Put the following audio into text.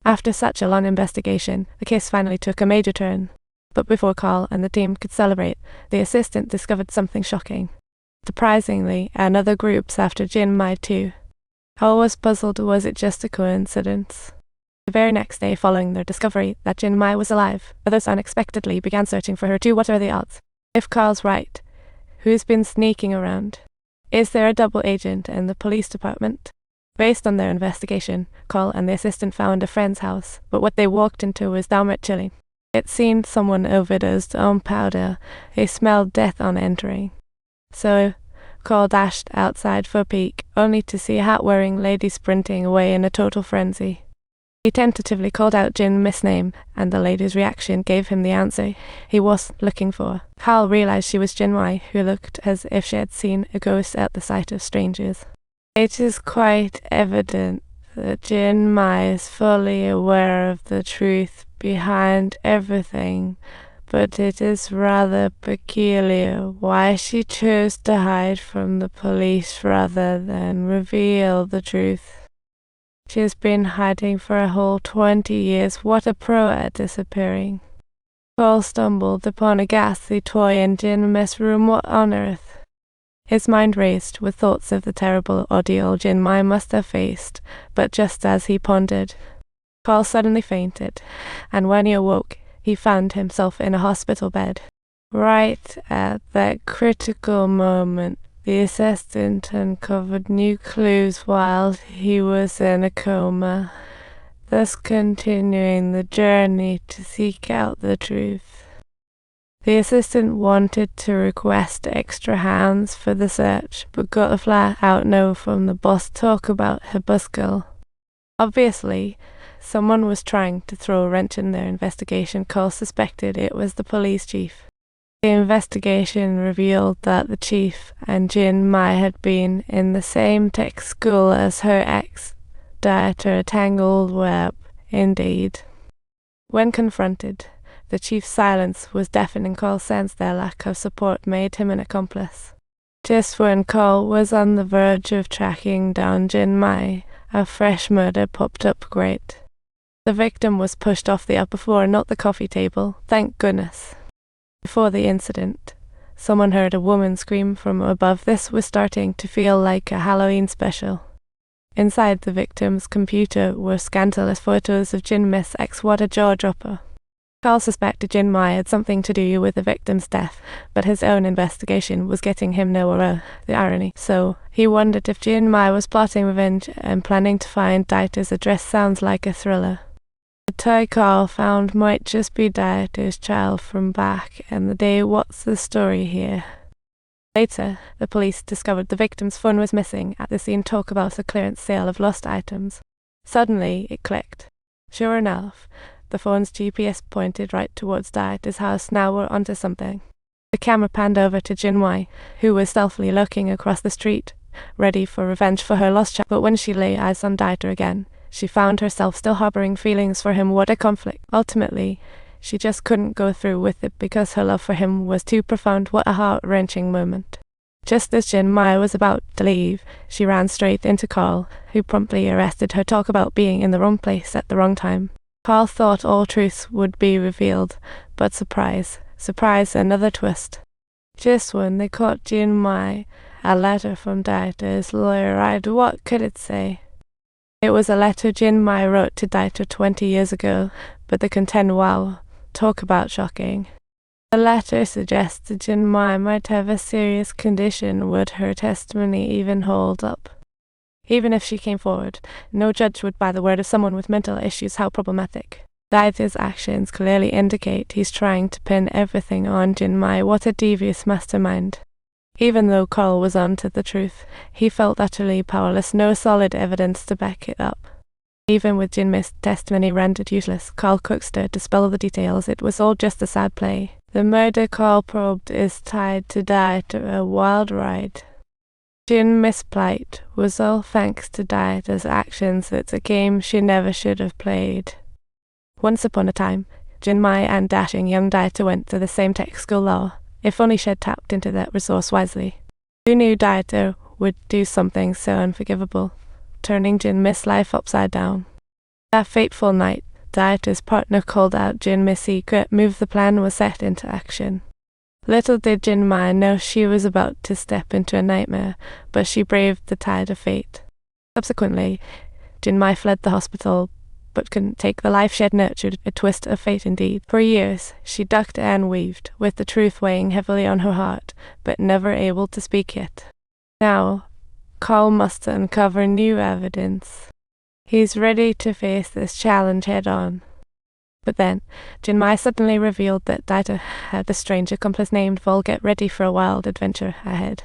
After such a long investigation, the case finally took a major turn. But before Carl and the team could celebrate, the assistant discovered something shocking. Surprisingly, another group's after Jin Mai too. Carl was puzzled, was it just a coincidence? The very next day following their discovery that Jin Mai was alive, others unexpectedly began searching for her too. What are the odds? If Carl's right, who's been sneaking around? Is there a double agent in the police department? Based on their investigation, Carl and the assistant found a friend's house, but what they walked into was downright chilling. It seemed someone overdosed on powder. They smelled death on entering. So Carl dashed outside for a peek, only to see a hat-wearing lady sprinting away in a total frenzy. He tentatively called out Jin's name, and the lady's reaction gave him the answer he was looking for. Carl realized she was Jin Mai, who looked as if she had seen a ghost at the sight of strangers. It is quite evident that Jin Mai is fully aware of the truth behind everything, but it is rather peculiar why she chose to hide from the police rather than reveal the truth. She has been hiding for a whole 20 years. What a pro at disappearing. Carl stumbled upon a ghastly toy in Jin's room. What on earth? His mind raced with thoughts of the terrible ordeal Jin Mai must have faced, but just as he pondered, Carl suddenly fainted, and when he awoke, he found himself in a hospital bed. Right at that critical moment, the assistant uncovered new clues while he was in a coma, thus continuing the journey to seek out the truth. The assistant wanted to request extra hands for the search, but got a flat-out no from the boss. Talk about her buzzkill. Obviously, someone was trying to throw a wrench in their investigation. Carl suspected it was the police chief. The investigation revealed that the chief and Jin Mai had been in the same tech school as her ex-dieter. A tangled web, indeed. When confronted, the chief's silence was deafening. Carl sensed their lack of support made him an accomplice. Just when Carl was on the verge of tracking down Jin Mai, a fresh murder popped up. Great. The victim was pushed off the upper floor, not the coffee table. Thank goodness. Before the incident, someone heard a woman scream from above. This was starting to feel like a Halloween special. Inside the victim's computer were scandalous photos of Jin's ex. What a jaw-dropper. Carl suspected Jin Mai had something to do with the victim's death, but his own investigation was getting him nowhere. The irony. So, he wondered if Jin Mai was plotting revenge and planning to find Dieter's address. Sounds like a thriller. The toy Carl found might just be Dieter's child from back in the day. What's the story here? Later, the police discovered the victim's phone was missing at the scene. Talk about a clearance sale of lost items. Suddenly, it clicked. Sure enough, the phone's GPS pointed right towards Dieter's house. Now we're onto something. The camera panned over to Jin Mai, who was stealthily lurking across the street, ready for revenge for her lost child. But when she lay eyes on Dieter again, she found herself still harboring feelings for him. What a conflict. Ultimately, she just couldn't go through with it because her love for him was too profound. What a heart-wrenching moment. Just as Jin Mai was about to leave, she ran straight into Carl, who promptly arrested her. Talk about being in the wrong place at the wrong time. Carl thought all truths would be revealed, but surprise, another twist. Just when they caught Jin Mai, a letter from Dieter's lawyer arrived. What could it say? It was a letter Jin Mai wrote to Dieter 20 years ago, but the content, wow, talk about shocking. The letter suggested Jin Mai might have a serious condition. Would her testimony even hold up? Even if she came forward, no judge would buy the word of someone with mental issues. How problematic. Dieter's actions clearly indicate he's trying to pin everything on Jin Mai. What a devious mastermind. Even though Carl was on to the truth, he felt utterly powerless. No solid evidence to back it up. Even with Jin's testimony rendered useless, Carl coaxed her to spell the details. It was all just a sad play. The murder Carl probed is tied to Dieter, a wild ride. Jin's plight was all thanks to Dieter's actions. It's a game she never should have played. Once upon a time, Jin Mai and dashing young Dieter went to the same tech school. Law. If only she had tapped into that resource wisely. Who knew Dieter would do something so unforgivable, turning Jin's life upside down? That fateful night, Dieta's partner called out Jin Missy could move the plan was set into action. Little did Jin Mai know she was about to step into a nightmare, but she braved the tide of fate. Subsequently, Jin Mai fled the hospital, but couldn't take the life she had nurtured, a twist of fate indeed. For years, she ducked and weaved, with the truth weighing heavily on her heart, but never able to speak yet. Now, Carl must uncover new evidence. He's ready to face this challenge head-on. But then, Jin Mai suddenly revealed that Daita had a strange accomplice named Vol. Get ready for a wild adventure ahead.